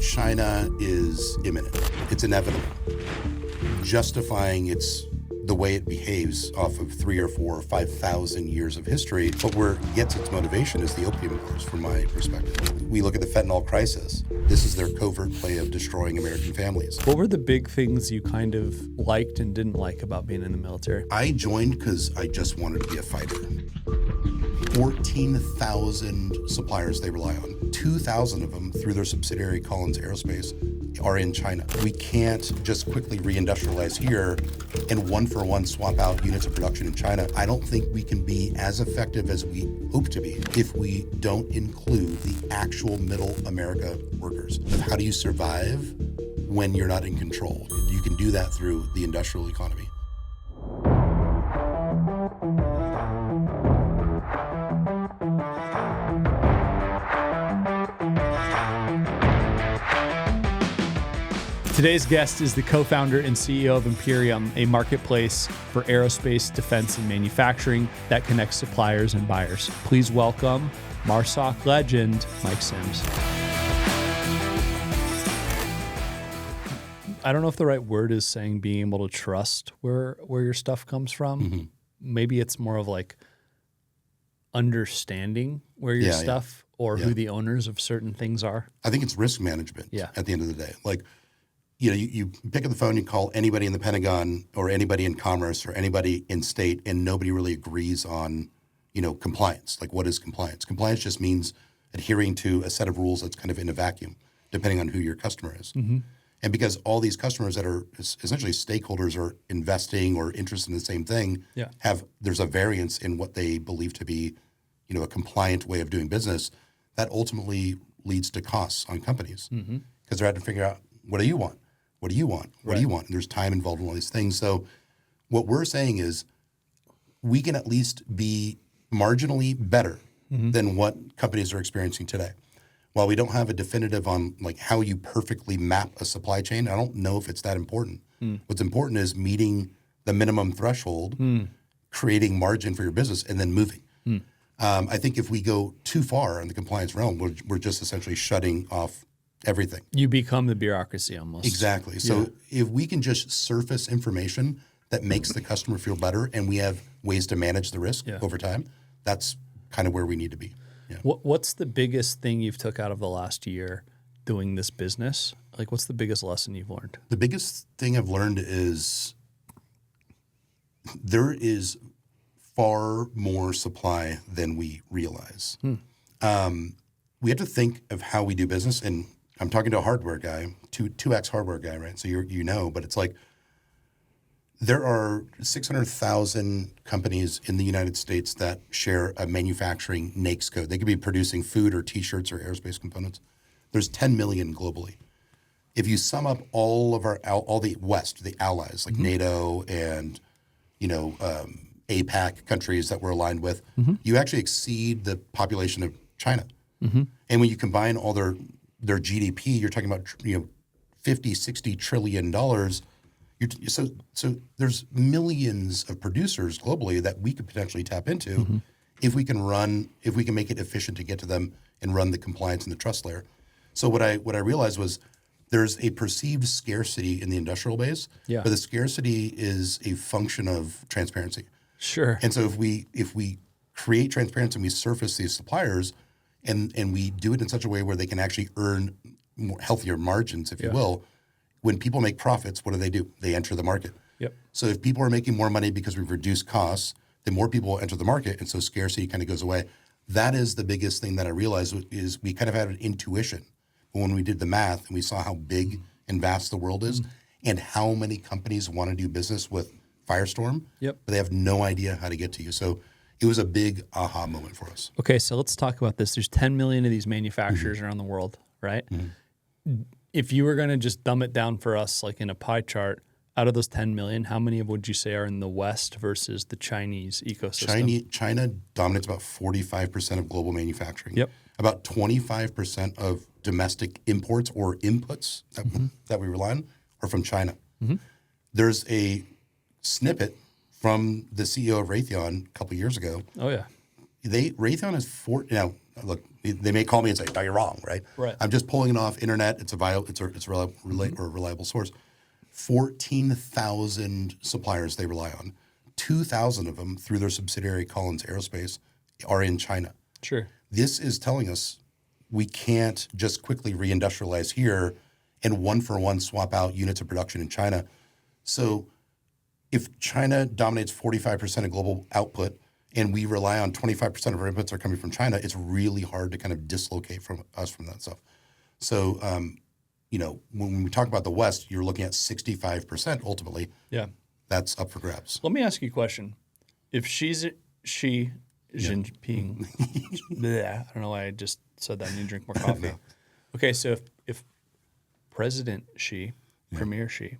China is imminent. It's inevitable. Justifying the way it behaves off of 3 or 4 or 5,000 years of history, but where it gets its motivation is the opium wars, from my perspective. We look at the fentanyl crisis. This is their covert play of destroying American families. What were the big things you kind of liked and didn't like about being in the military? I joined because I just wanted to be a fighter. 14,000 suppliers they rely on. 2,000 of them, through their subsidiary Collins Aerospace, are in China. We can't just quickly reindustrialize here and one-for-one swap out units of production in China. I don't think we can be as effective as we hope to be if we don't include the actual middle America workers. How do you survive when you're not in control? You can do that through the industrial economy. Today's guest is the co-founder and CEO of Empirium, a marketplace for aerospace, defense, and manufacturing that connects suppliers and buyers. Please welcome MARSOC legend, Mike Sims. I don't know if the right word is saying being able to trust where your stuff comes from. Mm-hmm. Maybe it's more of like understanding where your stuff or who the owners of certain things are. I think it's risk management at the end of the day. Like, you pick up the phone, you call anybody in the Pentagon or anybody in commerce or anybody in state, and nobody really agrees on, compliance. Like, what is compliance? Compliance just means adhering to a set of rules that's kind of in a vacuum, depending on who your customer is. Mm-hmm. And because all these customers that are essentially stakeholders or investing or interested in the same thing, there's a variance in what they believe to be, a compliant way of doing business that ultimately leads to costs on companies because they're having to figure out, what do you want? What do you want? What do you want? And there's time involved in all these things. So what we're saying is we can at least be marginally better than what companies are experiencing today. While we don't have a definitive on like how you perfectly map a supply chain, I don't know if it's that important. What's important is meeting the minimum threshold, creating margin for your business, and then moving. I think if we go too far in the compliance realm, we're just essentially shutting off everything. You become the bureaucracy almost. Exactly. So if we can just surface information that makes the customer feel better and we have ways to manage the risk over time, that's kind of where we need to be. Yeah. What's the biggest thing you've took out of the last year doing this business? Like, what's the biggest lesson you've learned? The biggest thing I've learned is there is far more supply than we realize. We have to think of how we do business, and I'm talking to a hardware guy, 2X hardware guy, right? So but it's like there are 600,000 companies in the United States that share a manufacturing NAICS code. They could be producing food or T-shirts or aerospace components. There's 10 million globally. If you sum up all the West, the allies like NATO and APAC countries that we're aligned with, you actually exceed the population of China. And when you combine all their GDP, you're talking about $50-60 trillion. So there's millions of producers globally that we could potentially tap into if we can make it efficient to get to them and run the compliance and the trust layer. So what I realized was there's a perceived scarcity in the industrial base, but the scarcity is a function of transparency. Sure. And so if we create transparency and we surface these suppliers and we do it in such a way where they can actually earn more healthier margins, if you will, when people make profits, what do? They enter the market. Yep. So if people are making more money because we've reduced costs, then more people will enter the market, and so scarcity kind of goes away. That is the biggest thing that I realized is we kind of had an intuition when we did the math and we saw how big and vast the world is and how many companies want to do business with Firestorm, but they have no idea how to get to you. So it was a big aha moment for us. Okay, so let's talk about this. There's 10 million of these manufacturers around the world, right? If you were going to just dumb it down for us, like in a pie chart, out of those 10 million, how many would you say are in the West versus the Chinese ecosystem? China dominates about 45% of global manufacturing. Yep. About 25% of domestic imports or inputs that we rely on are from China. There's a snippet from the CEO of Raytheon a couple of years ago. Oh, yeah. Raytheon is now look, they may call me and say, "No, you're wrong," right? Right. I'm just pulling it off internet. It's a reliable source. 14,000 suppliers they rely on. 2,000 of them through their subsidiary Collins Aerospace are in China. Sure. This is telling us we can't just quickly reindustrialize here and one for one swap out units of production in China. So if China dominates 45% of global output and we rely on 25% of our inputs are coming from China, it's really hard to kind of dislocate from that stuff. So, when we talk about the West, you're looking at 65% ultimately. Yeah. That's up for grabs. Let me ask you a question. If Xi Jinping, bleh, I don't know why I just said that. I need to drink more coffee. No. Okay, so if President Xi, Premier Xi,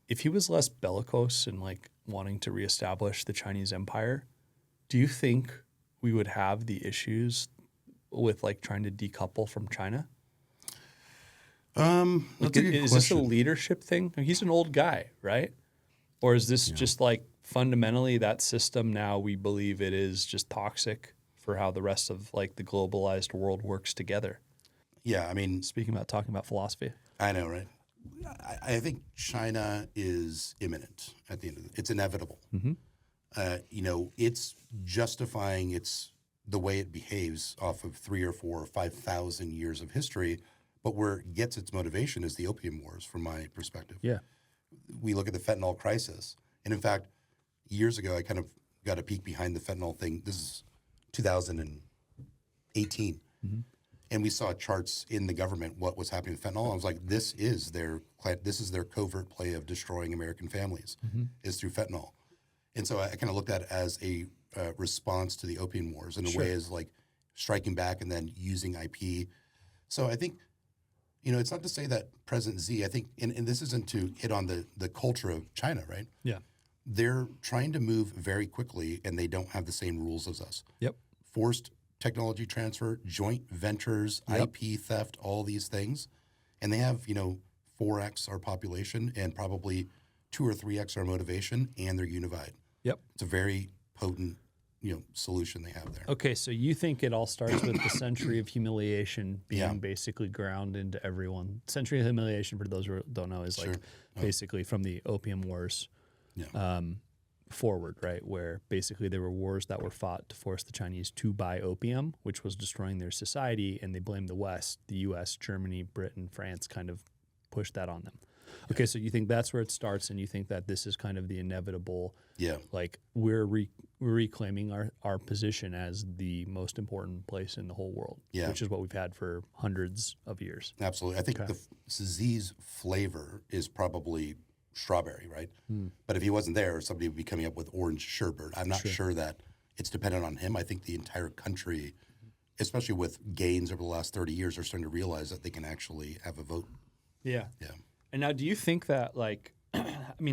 if he was less bellicose and like wanting to reestablish the Chinese empire, do you think we would have the issues with like trying to decouple from China? That's a good Is question. this a leadership thing? He's an old guy, right? Or is this just like fundamentally that system now we believe it is just toxic for how the rest of like the globalized world works together? Yeah, I mean, Speaking about talking about philosophy. I know, right? I think China is imminent at the end of it. It's inevitable. It's justifying the way it behaves off of 3 or 4 or 5,000 years of history. But where it gets its motivation is the opium wars, from my perspective. Yeah. We look at the fentanyl crisis. And in fact, years ago, I kind of got a peek behind the fentanyl thing. This is 2018. And we saw charts in the government, what was happening with fentanyl. I was like, this is their covert play of destroying American families, is through fentanyl. And so I kind of looked at it as a response to the opium wars in a way as like striking back and then using IP. So I think, it's not to say that President Xi, I think, and this isn't to hit on the culture of China, right? Yeah. They're trying to move very quickly and they don't have the same rules as us. Yep. Forced technology transfer, joint ventures, IP theft, all these things. And they have, 4x our population and probably 2 or 3x our motivation, and they're unified. Yep. It's a very potent, solution they have there. Okay, so you think it all starts with the century of humiliation being Yeah. basically ground into everyone. Century of humiliation, for those who don't know, is like basically from the opium wars forward, right? Where basically there were wars that were fought to force the Chinese to buy opium, which was destroying their society, and they blamed the West, the U.S., Germany, Britain, France, kind of pushed that on them. Okay, so you think that's where it starts, and you think that this is kind of the inevitable, like we're reclaiming our position as the most important place in the whole world, which is what we've had for hundreds of years. Absolutely. I think Z's flavor is probably strawberry, right? But if he wasn't there, somebody would be coming up with orange sherbet. I'm not sure that it's dependent on him. I think the entire country, especially with gains over the last 30 years, are starting to realize that they can actually have a vote. Yeah. Yeah. And now, do you think that, like,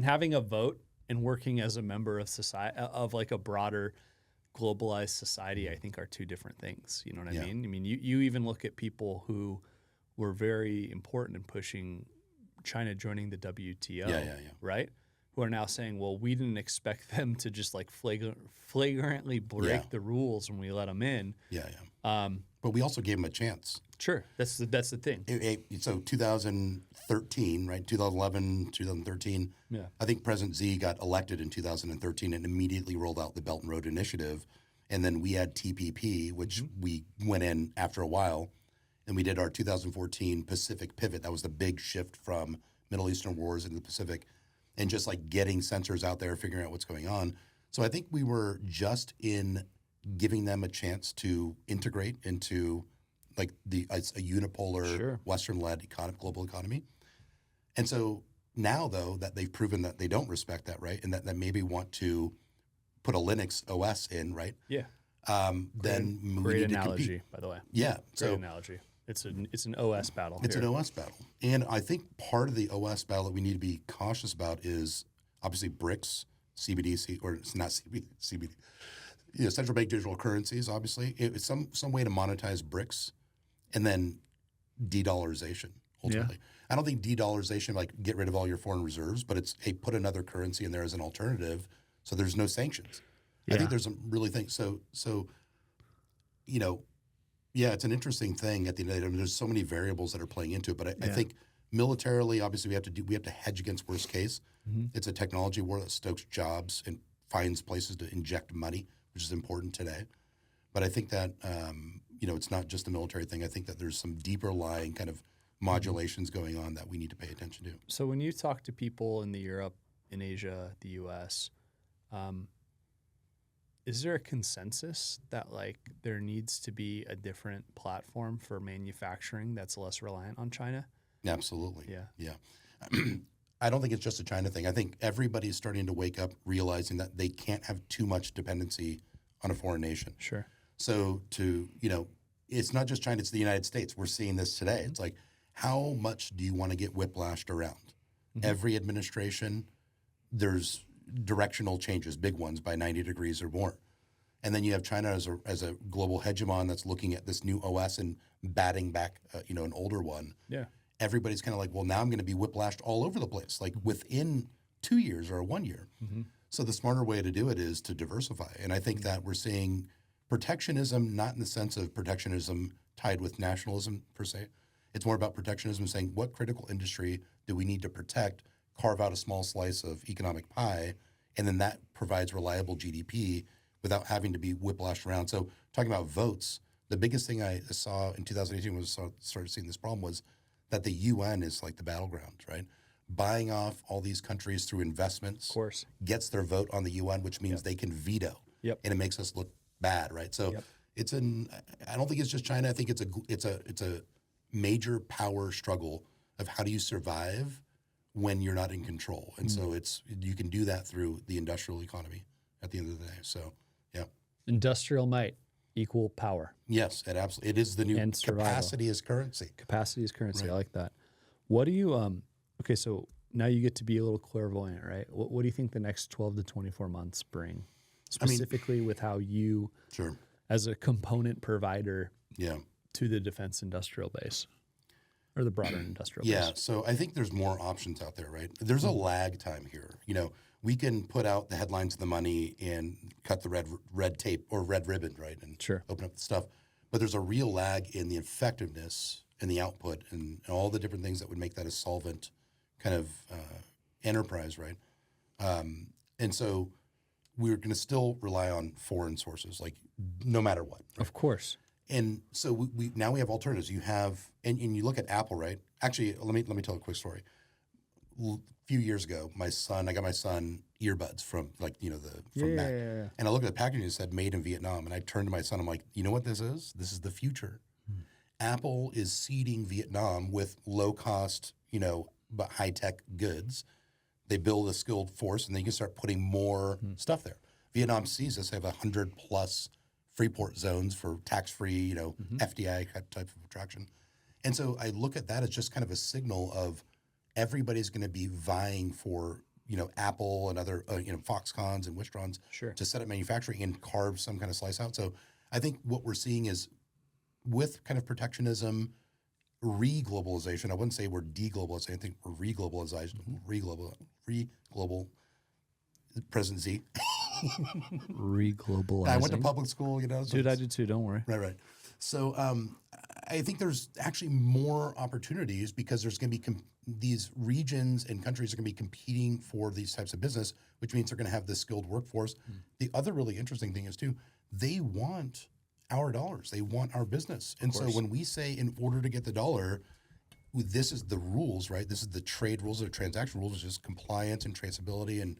having a vote and working as a member of society, of like a broader globalized society, I think are two different things. You know what I mean? I mean, you even look at people who were very important in pushing China joining the WTO, right? Who are now saying, well, we didn't expect them to just like flagrantly break the rules when we let them in. But we also gave them a chance. Sure, that's the thing. So 2013, right? 2011, 2013. Yeah. I think President Xi got elected in 2013 and immediately rolled out the Belt and Road Initiative. And then we had TPP, which we went in after a while. And we did our 2014 Pacific pivot. That was the big shift from Middle Eastern wars into the Pacific, and just like getting sensors out there, figuring out what's going on. So I think we were just in giving them a chance to integrate into like a unipolar Western-led global economy. And so now, though, that they've proven that they don't respect that, right, and that maybe want to put a Linux OS in, right? Yeah. Then we great need to analogy, compete. by the way. Yeah. Great analogy. It's an OS battle. It's an OS battle. And I think part of the OS battle that we need to be cautious about is obviously BRICS, CBDC, or it's not CBD, central bank digital currencies, obviously. It's some way to monetize BRICS and then de-dollarization, ultimately. I don't think de-dollarization, like get rid of all your foreign reserves, but it's, hey, put another currency in there as an alternative so there's no sanctions. I think there's some really things. So you know, yeah, it's an interesting thing at the end of the day. I mean, there's so many variables that are playing into it, but I think militarily, obviously, we have to hedge against worst case. It's a technology war that stokes jobs and finds places to inject money, which is important today. But I think that it's not just a military thing. I think that there's some deeper lying kind of modulations going on that we need to pay attention to. So when you talk to people in Europe, in Asia, the U.S., is there a consensus that like there needs to be a different platform for manufacturing that's less reliant on China? Absolutely. Yeah. I don't think it's just a China thing. I think everybody's starting to wake up realizing that they can't have too much dependency on a foreign nation. Sure. So it's not just China, it's the United States. We're seeing this today. It's like, how much do you want to get whiplashed around? Every administration, there's directional changes, big ones by 90 degrees or more. And then you have China as a global hegemon that's looking at this new OS and batting back, an older one. Yeah. Everybody's kind of like, well, now I'm going to be whiplashed all over the place, like within 2 years or 1 year. So the smarter way to do it is to diversify. And I think that we're seeing protectionism, not in the sense of protectionism tied with nationalism per se. It's more about protectionism saying, what critical industry do we need to protect, carve out a small slice of economic pie, and then that provides reliable GDP without having to be whiplashed around. So talking about votes, the biggest thing I saw in 2018 when I started seeing this problem was that the UN is like the battleground, right? Buying off all these countries through investments, Of course. gets their vote on the UN, which means they can veto, Yep. and it makes us look bad, right? So I don't think it's just China. I think it's a major power struggle of how do you survive when you're not in control, and so you can do that through the industrial economy at the end of the day. So Industrial might equal power. yes, it is the new And survival. capacity is currency. Capacity is currency. Right. I like that. What do you okay, so now you get to be a little clairvoyant, right? What do you think the next 12 to 24 months bring? Specifically with how you Sure. as a component provider Yeah. to the defense industrial base or the broader industrial Yeah, base. so I think there's more options out there, right? There's a lag time here. We can put out the headlines of the money and cut the red tape or red ribbon, right? And Sure. open up the stuff. But there's a real lag in the effectiveness and the output and all the different things that would make that a solvent kind of enterprise, right? And so we're going to still rely on foreign sources, like no matter what. Of course. And so we now we have alternatives. You have, and you look at Apple, right? Actually, let me tell a quick story. A few years ago, I got my son earbuds from Mac. Yeah. And I looked at the packaging and it said made in Vietnam. And I turned to my son, I'm like, you know what this is? This is the future. Apple is seeding Vietnam with low cost, but high tech goods. They build a skilled force and then you can start putting more stuff there. Vietnam sees this. They have 100+ Freeport zones for tax-free, FDI type of attraction. And so I look at that as just kind of a signal of everybody's going to be vying for, Apple and other, Foxcons and Wistrons Sure. to set up manufacturing and carve some kind of slice out. So I think what we're seeing is with kind of protectionism, re-globalization. I wouldn't say we're deglobalizing. I think we're re-globalization, re-global, President Z. Reglobalizing. I went to public school, so Dude, I did too. Don't worry. Right. So I think there's actually more opportunities because there's going to be these regions and countries are going to be competing for these types of business, which means they're going to have this skilled workforce. The other really interesting thing is too, they want our dollars. They want our business. And so when we say in order to get the dollar, this is the rules, right? This is the trade rules or transaction rules, which is compliance and traceability and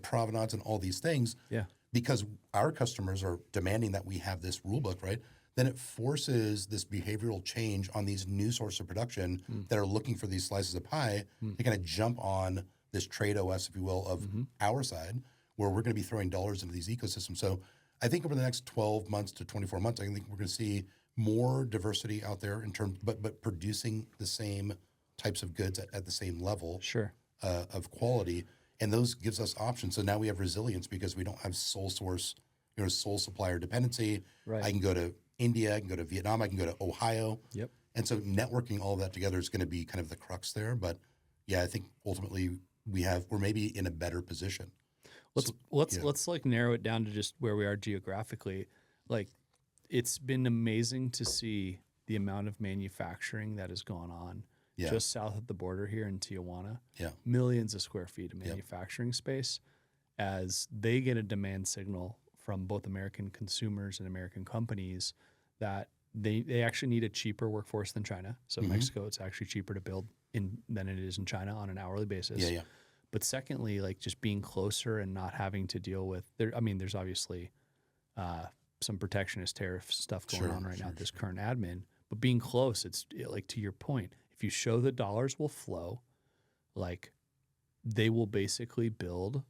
provenance and all these things. Yeah. Because our customers are demanding that we have this rule book, right? Then it forces this behavioral change on these new sources of production that are looking for these slices of pie to kind of jump on this trade OS, if you will, of our side, where we're going to be throwing dollars into these ecosystems. So I think over the next 12 months to 24 months, I think we're going to see more diversity out there in terms, but producing the same types of goods at the same level of quality. And those gives us options. So now we have resilience because we don't have sole source, sole supplier dependency. Right. I can go to India, I can go to Vietnam, I can go to Ohio. Yep. And so networking all of that together is going to be kind of the crux there. But yeah, I think ultimately we're maybe in a better position. Let's like narrow it down to just where we are geographically. Like it's been amazing to see the amount of manufacturing that has gone on just south of the border here in Tijuana. Yeah. Millions of square feet of manufacturing space as they get a demand signal from both American consumers and American companies that they actually need a cheaper workforce than China. So Mexico, it's actually cheaper to build than it is in China on an hourly basis. Yeah, yeah. But secondly, like just being closer and not having to deal with there's obviously some protectionist tariff stuff going on right now with this current admin. But being close, it's like to your point, if you show the dollars will flow, like they will basically build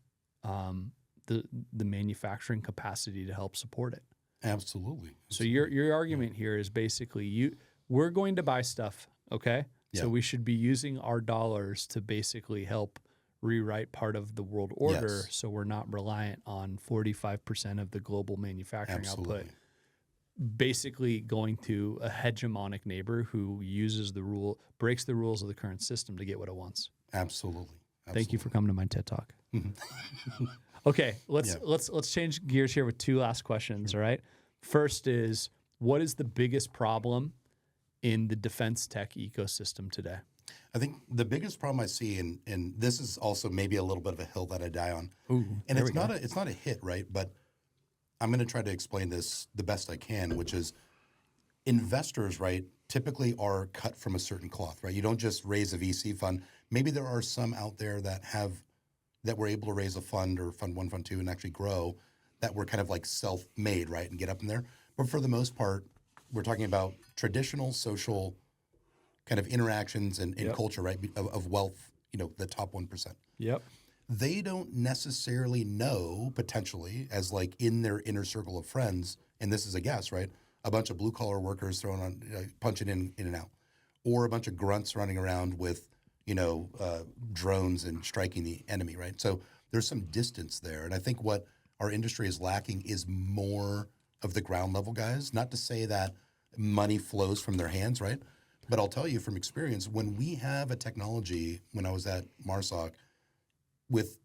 the manufacturing capacity to help support it. Absolutely. So your argument here is basically we're going to buy stuff, okay? Yeah. So we should be using our dollars to basically help rewrite part of the world order so we're not reliant on 45% of the global manufacturing output. Basically going to a hegemonic neighbor who breaks the rules of the current system to get what it wants. Absolutely. Thank you for coming to my TED Talk. Okay, let's change gears here with two last questions, all right? First is, what is the biggest problem in the defense tech ecosystem today? I think the biggest problem I see, and this is also maybe a little bit of a hill that I die on, and it's not a hit, right? But I'm going to try to explain this the best I can, which is investors, right, typically are cut from a certain cloth, right? You don't just raise a VC fund. Maybe there are some out there that were able to raise a fund or fund 1, fund 2 and actually grow that were kind of like self-made, right, and get up in there. But for the most part, we're talking about traditional social kind of interactions and culture, right, of wealth, the top 1%. Yep. They don't necessarily know, potentially, as like in their inner circle of friends, and this is a guess, right, a bunch of blue-collar workers throwing on, punching in and out, or a bunch of grunts running around with, drones and striking the enemy, right? So there's some distance there. And I think what our industry is lacking is more of the ground level guys. Not to say that money flows from their hands, right? But I'll tell you from experience, when we have a technology, when I was at MARSOC, with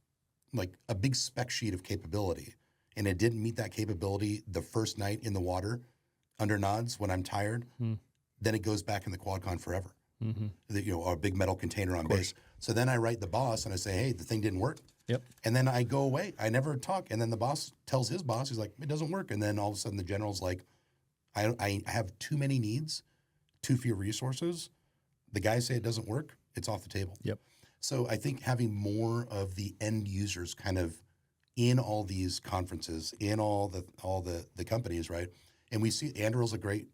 like a big spec sheet of capability, and it didn't meet that capability the first night in the water under nods when I'm tired, then it goes back in the quadcon forever. Our big metal container on base. So then I write the boss and I say, hey, the thing didn't work. Yep. And then I go away. I never talk. And then the boss tells his boss, he's like, it doesn't work. And then all of a sudden the general's like, I have too many needs, too few resources. The guys say it doesn't work. It's off the table. Yep. So I think having more of the end users kind of in all these conferences, in all the companies, right? And we see Anduril's a great,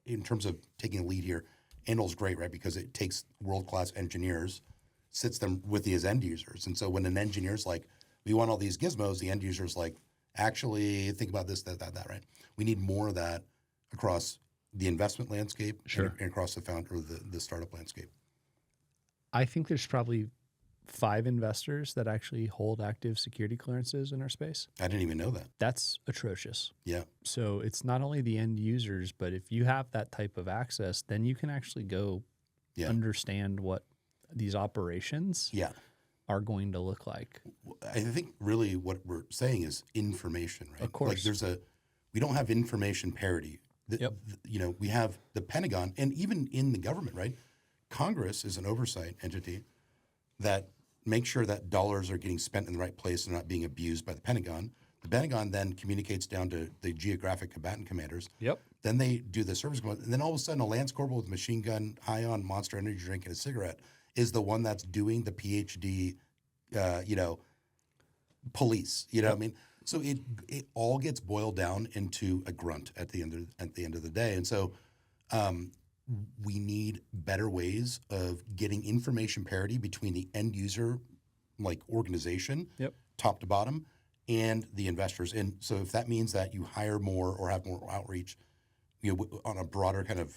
in terms of taking a lead here, Anduril's great, right? Because it takes world-class engineers, sits them with these end users. And so when an engineer's like, we want all these gizmos, the end user's like, actually think about this, that, right? We need more of that across the investment landscape and across the startup landscape. I think there's probably 5 investors that actually hold active security clearances in our space. I didn't even know that. That's atrocious. Yeah. So it's not only the end users, but if you have that type of access, then you can actually go understand what these operations are going to look like. I think really what we're saying is information, right? Of course. Like we don't have information parity. We have the Pentagon, and even in the government, right? Congress is an oversight entity that makes sure that dollars are getting spent in the right place and not being abused by the Pentagon. The Pentagon then communicates down to the geographic combatant commanders. Yep. Then they do the service command. And then all of a sudden, a Lance Corporal with a machine gun, high on Monster Energy drink and a cigarette is the one that's doing the PhD, police. You know what I mean? So it all gets boiled down into a grunt at the end of the day. And so we need better ways of getting information parity between the end user, like organization, top to bottom, and the investors. And so if that means that you hire more or have more outreach, on a broader kind of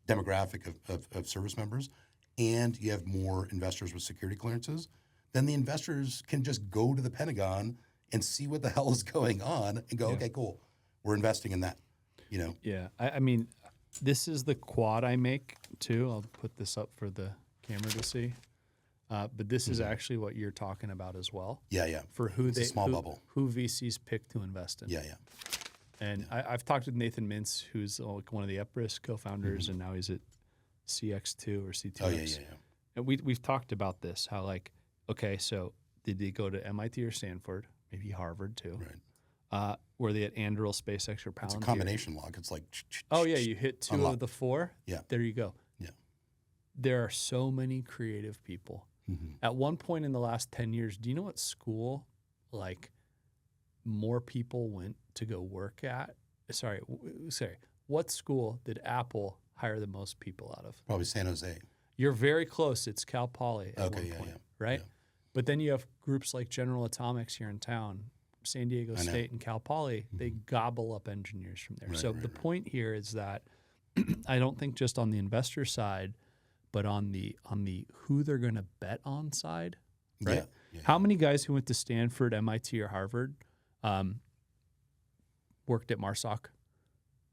demographic of service members, and you have more investors with security clearances, then the investors can just go to the Pentagon and see what the hell is going on and go, okay, cool, we're investing in that. Yeah. I mean, this is the quad I make too. I'll put this up for the camera to see. But this is actually what you're talking about as well. Yeah. For who it's a small bubble. Who VCs pick to invest in. Yeah. And I've talked with Nathan Mintz, who's like one of the Epris co-founders, and now he's at CX2 or C2X. Oh, yeah. And we've talked about this, how like, okay, so did they go to MIT or Stanford, maybe Harvard too? Right. Were they at Anduril, SpaceX, or Palantir? It's a combination log. It's like, oh yeah, you hit two unlock. of the four. Yeah. There you go. Yeah. There are so many creative people. At one point in the last 10 years, do you know what school like more people went to go work at? Sorry. What school did Apple hire the most people out of? Probably San Jose. You're very close. It's Cal Poly at Okay, one point, yeah. right? Yeah. But then you have groups like General Atomics here in town, San Diego State and Cal Poly. They gobble up engineers from there. So the point here is that I don't think just on the investor side, but on the who they're going to bet on side, right? Yeah. How many guys who went to Stanford, MIT, or Harvard worked at Marsoc?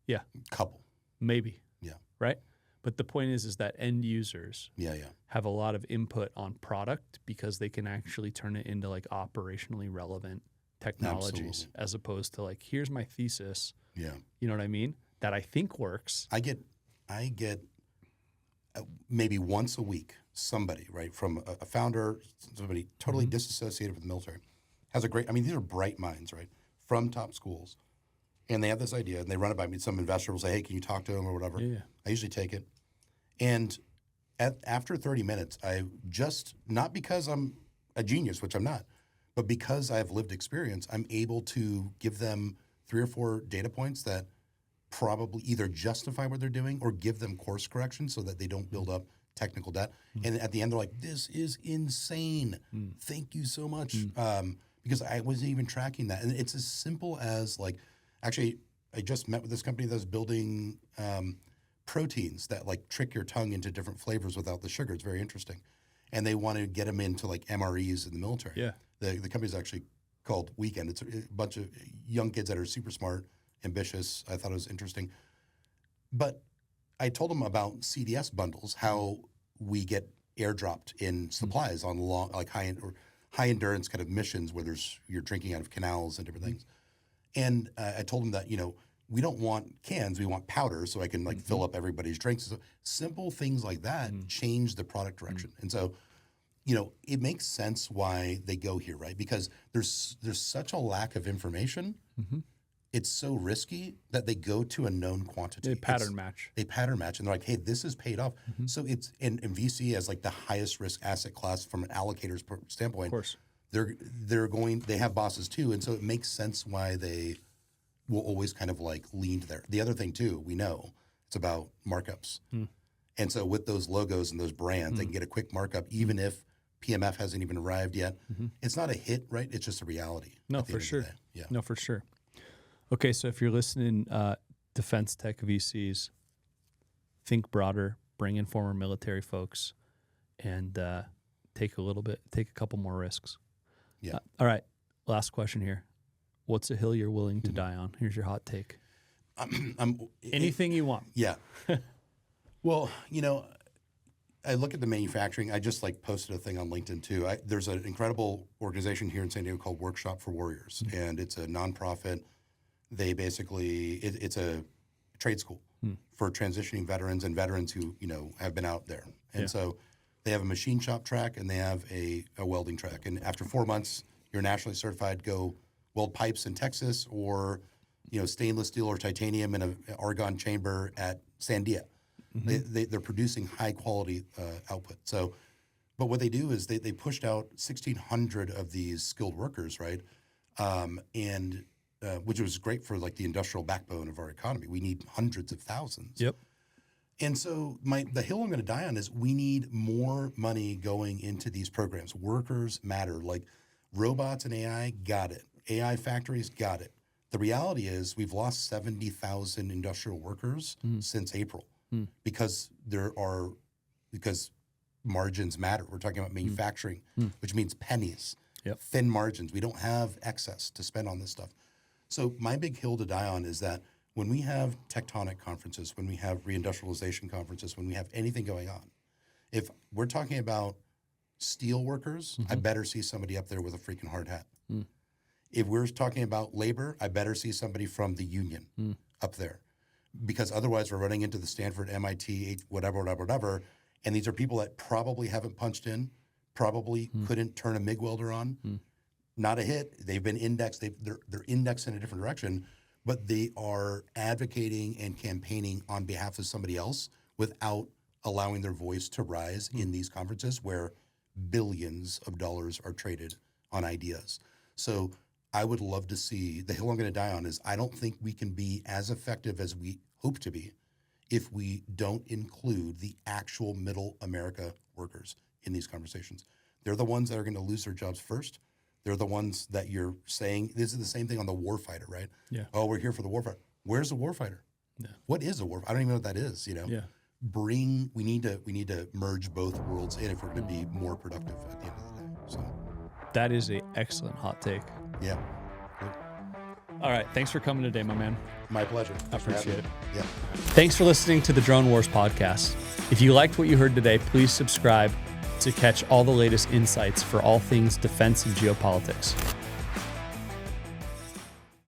Yeah, Couple. maybe. Yeah. Right. But the point is that end users Yeah. have a lot of input on product because they can actually turn it into like operationally relevant technologies Absolutely. as opposed to like, here's my thesis. Yeah. You know what I mean? That I think works. I get maybe once a week somebody, right, from a founder, somebody totally disassociated with the military, has a great, I mean, these are bright minds, right, from top schools. And they have this idea and they run it by me. Some investor will say, hey, can you talk to him or whatever? Yeah. I usually take it. And after 30 minutes, I just, not because I'm a genius, which I'm not, but because I have lived experience, I'm able to give them 3 or 4 data points that probably either justify what they're doing or give them course correction so that they don't build up technical debt. And at the end, they're like, this is insane. Thank you so much. Because I wasn't even tracking that. And it's as simple as like, actually, I just met with this company that's building proteins that like trick your tongue into different flavors without the sugar. It's very interesting. And they want to get them into like MREs in the military. Yeah. The company's actually called Weekend. It's a bunch of young kids that are super smart, ambitious. I thought it was interesting. But I told them about CDS bundles, how we get airdropped in supplies on long, like high endurance kind of missions where you're drinking out of canals and different things. And I told them that, we don't want cans, we want powder so I can like fill up everybody's drinks. So simple things like that change the product direction. And so, it makes sense why they go here, right? Because there's such a lack of information. It's so risky that they go to a known quantity. They pattern match. They pattern match, and they're like, "Hey, this is paid off." So it's and VC as like the highest risk asset class from an allocator's standpoint. Of course, they have bosses too, and so it makes sense why they will always kind of like lean to there. The other thing too, we know it's about markups, and so with those logos and those brands, they can get a quick markup, even if PMF hasn't even arrived yet. It's not a hit, right? It's just a reality. No, at the for end of the sure. day. Yeah. No, for sure. Okay, so if you're listening, defense tech VCs, think broader, bring in former military folks, and take a couple more risks. Yeah. All right, last question here. What's a hill you're willing to die on? Here's your hot take. Anything you want. Yeah. Well, I look at the manufacturing. I just like posted a thing on LinkedIn too. There's an incredible organization here in San Diego called Workshop for Warriors, and it's a nonprofit. They basically it's a trade school for transitioning veterans and veterans who have been out there, and so they have a machine shop track and they have a welding track. And after 4 months, you're nationally certified. Go weld pipes in Texas or stainless steel or titanium in an argon chamber at Sandia. They're producing high quality output. So, but what they do is they pushed out 1,600 of these skilled workers, right? And which was great for like the industrial backbone of our economy. We need hundreds of thousands. Yep. And so the hill I'm going to die on is we need more money going into these programs. Workers matter. Like robots and AI, got it. AI factories, got it. The reality is we've lost 70,000 industrial workers since April because margins matter. We're talking about manufacturing, which means pennies, thin margins. We don't have excess to spend on this stuff. So my big hill to die on is that when we have tectonic conferences, when we have reindustrialization conferences, when we have anything going on, if we're talking about steel workers, I better see somebody up there with a freaking hard hat. If we're talking about labor, I better see somebody from the union up there, because otherwise we're running into the Stanford, MIT, whatever, and these are people that probably haven't punched in, probably couldn't turn a MIG welder on. Not a hit. They've been indexed. They're indexed in a different direction, but they are advocating and campaigning on behalf of somebody else without allowing their voice to rise in these conferences where billions of dollars are traded on ideas. So I would love to see, the hill I'm going to die on is I don't think we can be as effective as we hope to be if we don't include the actual middle America workers in these conversations. They're the ones that are going to lose their jobs first. They're the ones that you're saying, this is the same thing on the warfighter, right? Yeah. Oh, we're here for the warfighter. Where's the warfighter? Yeah. What is a warfighter? I don't even know what that is, Yeah. We need to merge both worlds in if we're going to be more productive at the end of the day. So that is an excellent hot take. Yeah. All right. Thanks for coming today, my man. My pleasure. I appreciate it. Yeah. Thanks for listening to the Drone Wars podcast. If you liked what you heard today, please subscribe to catch all the latest insights for all things defense and geopolitics.